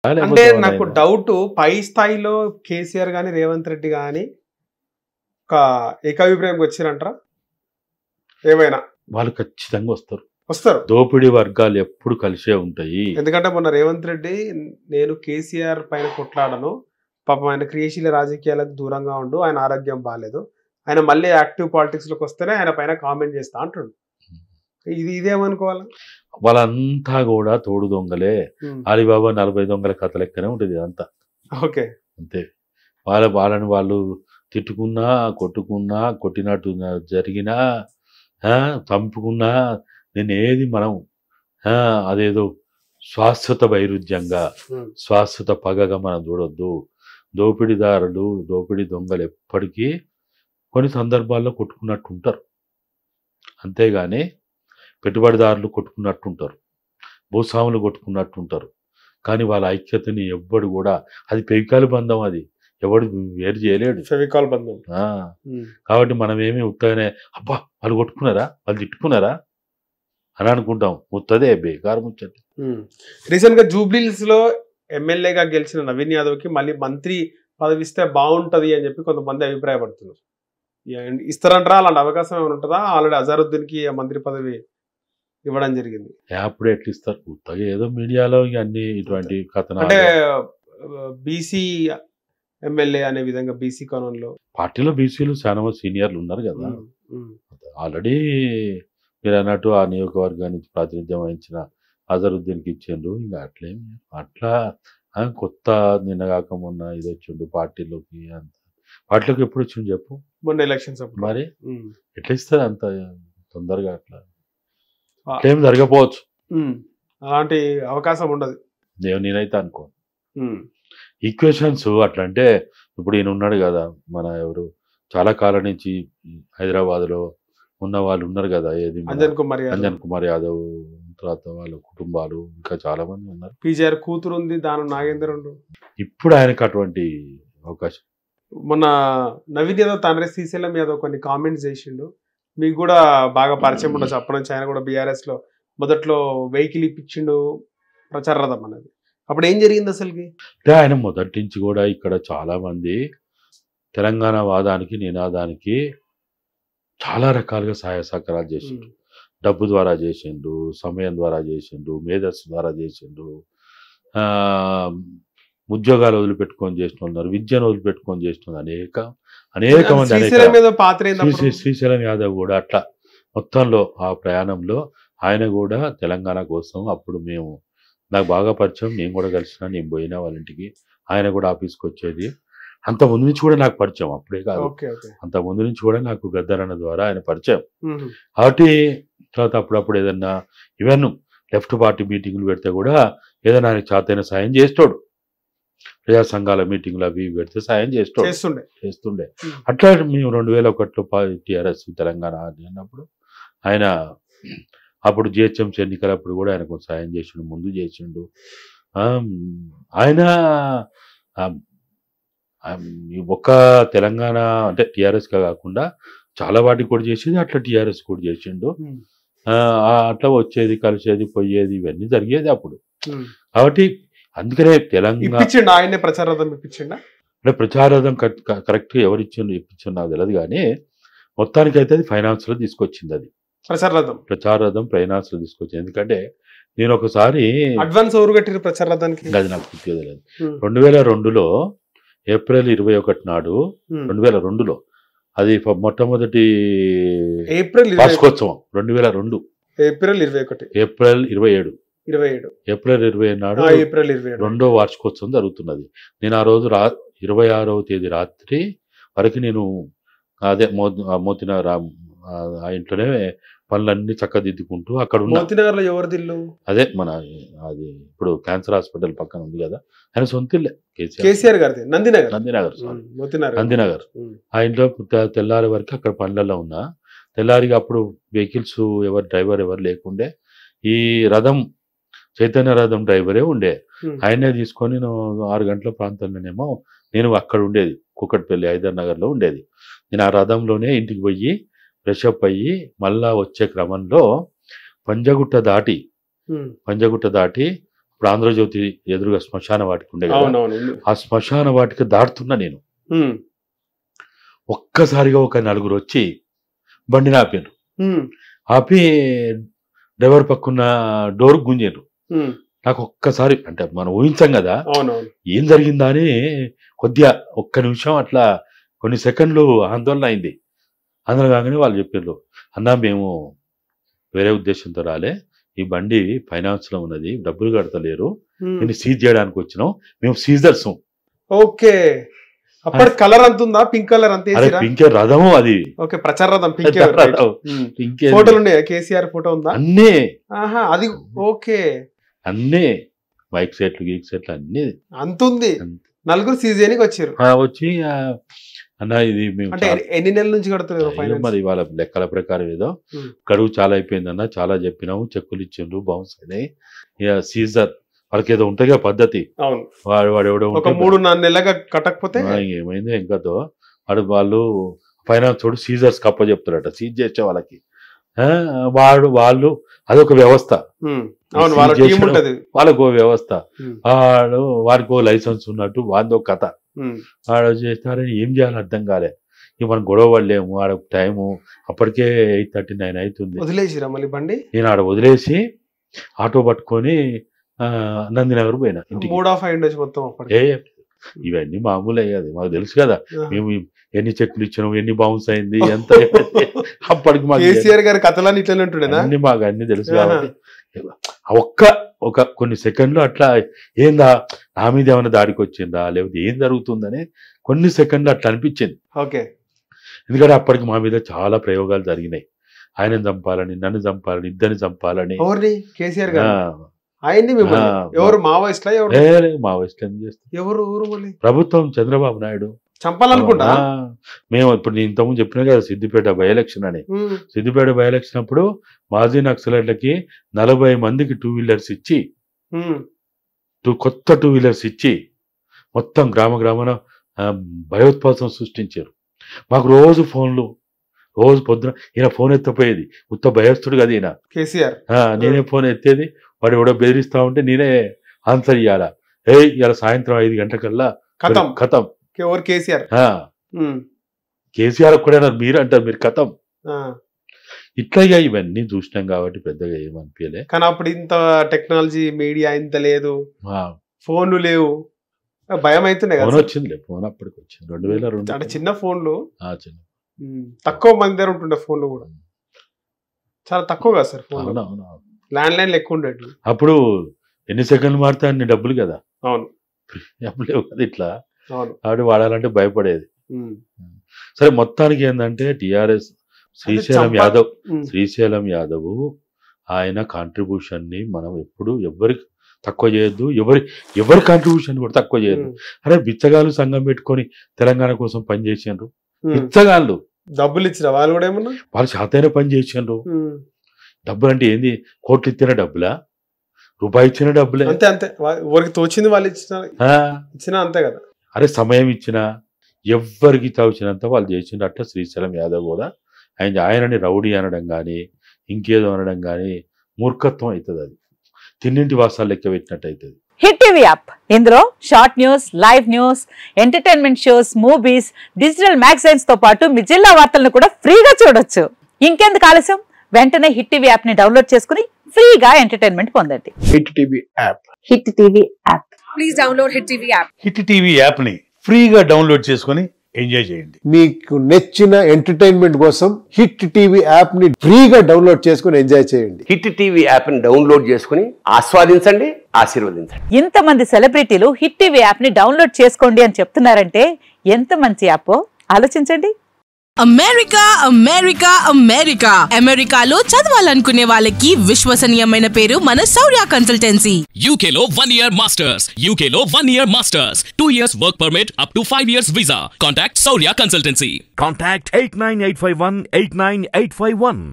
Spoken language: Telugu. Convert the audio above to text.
అంటే నాకు డౌట్, పై స్థాయిలో కేసీఆర్ గాని రేవంత్ రెడ్డి గాని ఒక ఏకాభిప్రాయంకి వచ్చారంటారా? ఏమైనా వాళ్ళు ఖచ్చితంగా వస్తారు. దోపిడీ వర్గాలు ఎప్పుడు కలిసే ఉంటాయి. ఎందుకంటే మొన్న రేవంత్ రెడ్డి, నేను కేసీఆర్ పైన కొట్లాడను, పాపం ఆయన క్రియాశీల రాజకీయాలకు దూరంగా ఉండు, ఆయన ఆరోగ్యం బాగాలేదు, ఆయన మళ్ళీ యాక్టివ్ పాలిటిక్స్ లోకి వస్తేనే ఆయన పైన కామెంట్ చేస్తా అంటాడు. ఇదేమనుకోవాలి? వాళ్ళంతా కూడా తోడు దొంగలే. అలీబాబా 40 దొంగల కథ లెక్కనే ఉంటుంది అంతా. ఓకే, అంతే. వాళ్ళని వాళ్ళు తిట్టుకున్నా, కొట్టుకున్నా, కొట్టినట్టు జరిగినా, చంపుకున్నా, నేను ఏది మనం అదేదో శాశ్వత వైరుధ్యంగా, శాశ్వత పగగా మనం చూడొద్దు. దోపిడీదారులు, దోపిడీ దొంగలు ఎప్పటికీ కొన్ని సందర్భాల్లో కొట్టుకున్నట్టు ఉంటారు, అంతేగాని పెట్టుబడిదారులు కొట్టుకున్నట్టుంటారు, భూస్వాములు కొట్టుకున్నట్టుంటారు. కానీ వాళ్ళ ఐక్యతని ఎవ్వడు కూడా, అది పెవికాల బంధం, అది ఎవడు వేరు చేయలేడు, ఫెవికాల్ బంధం. కాబట్టి మనం ఏమి ఉత్తగానే అబ్బా వాళ్ళు కొట్టుకున్నారా, వాళ్ళు తిట్టుకున్నారా అని అనుకుంటాం. ముత్తదే బేకారు ముచ్చట. రీసెంట్ గా జూబ్లీహిల్స్ లో ఎమ్మెల్యేగా గెలిచిన నవీన్ యాదవ్ కి మళ్ళీ మంత్రి పదవి ఇస్తే బాగుంటది అని చెప్పి కొంతమంది అభిప్రాయపడుతున్నారు. ఇస్తారంటారా? అలాంటి అవకాశం ఏమైనా ఉంటుందా? ఆల్రెడీ అజారుద్దీన్ కి మంత్రి పదవి ఇవ్వడం జరిగింది. అప్పుడు ఎట్లా ఇస్తారు? కొత్తగా ఏదో మీడియాలో అన్ని ఇటువంటి కథనాలు. అంటే బీసీ ఎమ్మెల్యే అనే విధంగా బీసీ కోణంలో పార్టీలో బీసీలు చాలా మంది సీనియర్లు ఉన్నారు కదా. ఆల్రెడీ మీరు అన్నట్టు ఆ నియోజకవర్గానికి ప్రాతినిధ్యం వహించిన అజరుద్దీన్కి ఇచ్చిండ్రు. ఇంకా అట్లా కొత్త నిన్నగాక మొన్న ఇది వచ్చిండు పార్టీలోకి. పార్టీలోకి ఎప్పుడు వచ్చిండు చెప్పు? మొన్న ఎలక్షన్స్. మరి ఎట్లా ఇస్తారు అంత తొందరగా? అట్లా ఏం జరగపోవచ్చు, అలాంటి అవకాశం ఉండదు నేనైతే అనుకో. ఈక్వేషన్స్ అట్లా అంటే ఇప్పుడు ఈయన ఉన్నాడు కదా, మన ఎవరు చాలా కాలం నుంచి హైదరాబాద్లో ఉన్న వాళ్ళు ఉన్నారు కదా, ఏది అంజన్ కుమార్ యాదవ్, తర్వాత వాళ్ళ కుటుంబాలు ఇంకా చాలా మంది ఉన్నారు. పీజీఆర్ కూతురు ఉంది, దాని నాగేందర్. ఇప్పుడు ఆయనకు అటువంటి అవకాశం. మొన్న నవీన్ యాదవ్ తండ్రి శ్రీశైలం యాదవ్ కొన్ని కామెంట్స్ చేసిండు, మీకు కూడా బాగా పరిచయం ఉండొచ్చు. అప్పటి నుంచి ఆయన కూడా బీఆర్ఎస్ లో మొదట్లో వెహికల్ ఇప్పించిండు, ప్రచార రథం అనేది. అప్పుడు ఏం జరిగింది అసలుకి? ఆయన మొదటి నుంచి కూడా ఇక్కడ చాలా మంది తెలంగాణ వాదానికి, నినాదానికి చాలా రకాలుగా సహాయ సహకారాలు చేసిండు. డబ్బు ద్వారా చేసిండు, సమయం ద్వారా చేసిండు, మేధస్సు ద్వారా చేసిండు, ఉద్యోగాలు వదిలిపెట్టుకొని చేసిన ఉన్నారు, విద్యను వదిలిపెట్టుకొని చేసిన అనేక మంది. శ్రీశైలం యాదవ్ కూడా అట్లా మొత్తంలో ఆ ప్రయాణంలో ఆయన కూడా తెలంగాణ కోసం అప్పుడు నాకు బాగా పరిచయం, నేను కూడా కలిసిన, నేను పోయినా వాళ్ళ ఇంటికి, ఆయన కూడా ఆఫీస్కి వచ్చేది. అంత ముందు నుంచి కూడా నాకు పరిచయం, అప్పుడే కాదు, అంత ముందు నుంచి కూడా నాకు గద్దరన్న ద్వారా ఆయన పరిచయం. కాబట్టి తర్వాత అప్పుడప్పుడు ఏదన్నా ఈవెన్ లెఫ్ట్ పార్టీ మీటింగులు పెడితే కూడా ఏదైనా ఆయనకు చేతైన సాయం చేస్తాడు. ప్రజా సంఘాల మీటింగులు అవి పెడితే సాయం చేస్తుండే. అట్లా మేము 2001లో టీఆర్ఎస్ తెలంగాణ అన్నప్పుడు ఆయన అప్పుడు జిహెచ్ఎంసీ ఎన్నికలప్పుడు కూడా ఆయన కొంచెం సాయం చేసిండు, ముందు చేసిండు. ఆయన ఒక్క తెలంగాణ అంటే టీఆర్ఎస్గా కాకుండా చాలా వాటికి కూడా చేసేది, అట్లా టీఆర్ఎస్ కూడా చేసిండు. అట్లా వచ్చేది, కలిసేది, పోయేది, ఇవన్నీ జరిగేది అప్పుడు. కాబట్టి అందుకనే తెలంగాణ ఆయనే ప్రచారథం ఇప్పించిండా అంటే ప్రచారథం కరెక్ట్గా ఎవరు ఇప్పించిండు నాకు తెలియదు, కానీ మొత్తానికైతే అది ఫైనాన్స్లో తీసుకొచ్చింది. అది ప్రచారథం ఫైనాన్స్లో తీసుకొచ్చింది. ఎందుకంటే నేను ఒకసారి అడ్వాన్స్ ఎవరు కట్టిరు ప్రచారథానికి అది నాకు గుర్తుగా తెలియదు. 2002లో ఏప్రిల్ 21 నాడు 2002లో అది మొట్టమొదటి ఏప్రిల్ వార్షికోత్సవం. 2002 ఏప్రిల్ 27 ఏప్రిల్ 27 నాడు రెండో వార్షికోత్సవం జరుగుతున్నది. నేను ఆ రోజు 26వ తేదీ రాత్రి వరకు నేను అదే మోతినగర్ ఆ ఇంట్లోనే పనులన్నీ చక్కదిద్దుకుంటూ అక్కడ మోతినగర్లో ఎవరిదిల్లు? అదే మన అది ఇప్పుడు క్యాన్సర్ హాస్పిటల్ పక్కన ఉంది కదా, ఆయన సొంత ఇల్లే, కేసీఆర్ గారిది, నందినగర్. నందినగర్ ఆ ఇంట్లో తెల్లారి వరకు అక్కడ పనులలో ఉన్నా. తెల్లారిగా అప్పుడు వెహికల్స్ డ్రైవర్ ఎవరు లేకుండే. ఈ రథం చైతన్య రథం డ్రైవరే ఉండే. ఆయనే తీసుకొని 6 గంటల ప్రాంతంలోనేమో నేను అక్కడ ఉండేది, కూకట్పల్లి హైదర్ నగర్లో ఉండేది. నేను ఆ రథంలోనే ఇంటికి పోయి ఫ్రెషప్ అయ్యి మళ్ళా వచ్చే క్రమంలో పంజగుట్ట దాటి ఇప్పుడు ఆంధ్రజ్యోతి ఎదురుగా శ్మశాన వాటిక ఉండే కదా, ఆ శ్మశాన వాటిక దాటుతున్నా నేను. ఒక్కసారిగా ఒక నలుగురు వచ్చి బండిని ఆపారు. ఆపి డ్రైవర్ పక్కన డోర్ గుంజారు. నాకు ఒక్కసారి అంటే మనం ఊహించాం కదా ఏం జరిగిందా అని కొద్దిగా ఒక్క నిమిషం అట్లా కొన్ని సెకండ్లు ఆందోళన అయింది. అందులో కాగానే వాళ్ళు చెప్పారు, అన్నా మేము వేరే ఉద్దేశంతో రాలే, ఈ బండి ఫైనాన్స్ లో ఉన్నది, డబ్బులు కడతలేరు, నేను సీజ్ చేయడానికి వచ్చినాం, మేము సీజర్స్. ఓకే, అప్పటి కలర్ అంత ఉందా? పింక్ కలర్ అంతే? పింకే రథము అది. ఓకే, ప్రచార రథం పింకే. ఫోటోలు ఉన్నాయా? కేసీఆర్ ఫోటో ఉందా? అన్నీ అది. ఓకే, అన్నీ బైక్ సెట్లు గీక్ సెట్లు అన్ని అంతుంది. నలుగురు సీజ్ చేయడానికి వచ్చారు. వచ్చి అన్న ఇది మేము ఎన్ని నెలల నుంచి కడుతున్నారు మరి వాళ్ళ లెక్కల ప్రకారం ఏదో గడువు చాలా అయిపోయిందన్న, చాలా చెప్పినాము, చెక్కులు ఇచ్చిండ్రు, బౌన్స్ అయినాయి, ఇక సీజర్ వాళ్ళకి ఏదో ఉంటుంది పద్ధతి. వాడు ఎవడో 3-4 నెలలుగా కట్టకపోతే ఏమైందో ఇంకతో వాళ్ళు ఫైనాన్స్ తోడు సీజర్స్ కప్ప చెప్తారట, సీజ్ చేసే వాళ్ళకి. వాళ్ళు అదొక వ్యవస్థ, వాళ్ళకు వ్యవస్థ, వాడికి లైసెన్స్ ఉన్నట్టు వాడితో కథ. వాడు చేస్తారని ఏం చేయాలని అర్థం కాలే. ఇక మనం గొడవ పడలేము, ఆడ టైము అప్పటికే 8:39 అవుతుంది. వదిలేసిరా మళ్ళీ బండి? నేను ఆడ వదిలేసి ఆటో పట్టుకొని నందినగర్ పోయినా. ఇవన్నీ మామూలే కదా, మాకు తెలుసు కదా మేము ఎన్ని చెక్కులు ఇచ్చినాం, ఎన్ని బౌన్స్ అయింది, ఎంత. అప్పటికి మాకు కేసీఆర్ గారి కథలన్నీ ఇట్లనే ఉంటుండేనా? అన్ని మాకు అన్ని తెలుసు కాబట్టి ఒక కొన్ని సెకండ్లు అట్లా ఏందా నా మీద ఏమైనా దాడికి వచ్చిందా లేకపోతే ఏం జరుగుతుందని కొన్ని సెకండ్లు అట్లా అనిపించింది. ఓకే, ఎందుకంటే అప్పటికి మా మీద చాలా ప్రయోగాలు జరిగినాయి. ఆయనను చంపాలని, నన్ను చంపాలని, ఇద్దరిని చంపాలని. కేసీఆర్ గారు ఎవరు మావోయిస్టులా? మావోయిస్టులు ఏం చేస్తారు? ఎవరు? ప్రభుత్వం, చంద్రబాబు నాయుడు చంపాలనుకుంటా. మేము ఇప్పుడు నేను ఇంతకుముందు చెప్పినా కదా సిద్దిపేట బై ఎలక్షన్ అని. సిద్దిపేట బై ఎలక్షన్ అప్పుడు మాజీ నక్సలైట్లకి 40 మందికి 2 వీలర్స్ ఇచ్చి, కొత్త 2 వీలర్స్ ఇచ్చి మొత్తం గ్రామాన భయోత్పాదం సృష్టించారు. మాకు రోజు ఫోన్లు, రోజు పొద్దున ఈయన ఫోన్ ఎత్తపోయేది, ఉత్త భయస్తుడు కదా ఈయన కేసీఆర్. నేనే ఫోన్ ఎత్తేది, వాడు ఎవడో బెదిరిస్తా ఉంటే నేనే ఆన్సర్ ఇవ్వాలా. ఇలా సాయంత్రం 5 గంటలకల్లా కథం. కేసీఆర్ కేసీఆర్ కూడా మీరు అంటారు, మీరు కథం. ఇట్లాగా ఇవన్నీ చూసినాం కాబట్టి పెద్దగా ఏమనిపించలే. కానీ అప్పుడు ఇంత టెక్నాలజీ, మీడియా ఇంత లేదు, ఫోన్లు లేవు, భయం అవుతున్నాయి కదా. ఫోన్ వచ్చింది, ఫోన్ అప్పటికి వచ్చింది 2002. అంటే చిన్న ఫోన్లు, తక్కువ మంది దగ్గర ఉంటుండే ఫోన్లు కూడా, చాలా తక్కువ కదా సార్ ఫోన్. ల్యాండ్ లైన్లు ఎక్కువ ఉండేవి అప్పుడు. ఎన్ని సెకండ్లు మారితే అన్ని డబ్బులు కదా. అవును, డబ్బులు లేవు కదా ఇట్లా. కాబట్టి వాడాలంటే భయపడేది. సరే, మొత్తానికి ఏంటంటే టిఆర్ఎస్ శ్రీశైలం యాదవ్ ఆయన కాంట్రిబ్యూషన్ ని మనం ఎప్పుడు ఎవరికి తక్కువ చేయొద్దు, ఎవరి కాంట్రిబ్యూషన్ కూడా తక్కువ చేయొద్దు. అరే బిచ్చగాళ్ళు సంఘం పెట్టుకొని తెలంగాణ కోసం పనిచేసిండ్రు, బిచ్చగాళ్ళు డబ్బులు ఇచ్చిన వాళ్ళు కూడా ఏమన్నా వాళ్ళు శాతైన పని చేసిండ్రు. డబ్బులు అంటే ఏంది? కోట్లు ఇచ్చిన డబ్బులా, రూపాయి ఇచ్చిన డబ్బులే, అంతే అంతే. ఎవరికి తోచింది వాళ్ళు ఇచ్చిన అంతే కదా. అరే సమయం ఇచ్చిన, ఎవ్వరికి తోచినంత వాళ్ళు చేసిండ్రు. అట్లా శ్రీశైలం యాదవ్ కూడా ఆయనని రౌడీ అనడం కానీ ఇంకేదో అనడం కానీ మూర్ఖత్వం అవుతుంది. అది తిన్నింటి వాసాలు లెక్క పెట్టినట్టు అవుతుంది. హిట్ టీవీ యాప్, ఇందులో short news, live news, entertainment shows, movies, digital magazines తో పాటు మీ జిల్లా వార్తలను కూడా ఫ్రీగా చూడొచ్చు. ఇంకెందుకు ఆలస్యం, వెంటనే హిట్ టీవీ యాప్ ని డౌన్లోడ్ చేసుకుని ఫ్రీగా ఎంటర్టైన్మెంట్ పొందండి. Hit TV app, hit TV app, please download hit TV app. Hit TV app ని ఫ్రీగా డౌన్లోడ్ చేసుకుని ఎంజాయ్ చేయండి. మీకు నచ్చిన ఎంటర్టైన్మెంట్ కోసం హిట్ టీవీ యాప్ ని ఫ్రీగా డౌన్లోడ్ చేసుకుని ఎంజాయ్ చేయండి. హిట్ టీవీ యాప్ ని డౌన్లోడ్ చేసుకుని ఆస్వాదించండి, ఆశీర్వదించండి. ఇంతమంది సెలబ్రిటీలు హిట్ టీవీ యాప్ ని డౌన్లోడ్ చేసుకోండి అని చెప్తున్నారంటే ఎంత మంచి యాప్ ఆలోచించండి. అమెరికా అమెరికా అమెరికా అమెరికాలో చదవాలనుకునే వాళ్ళకి విశ్వసనీయమైన పేరు మన శౌర్య కన్సల్టెన్సీ. UK లో 1 year masters, UK లో 1 year masters, 2 years work permit up to 5 years visa. Contact Shaurya Consultancy. Contact 89851 89851.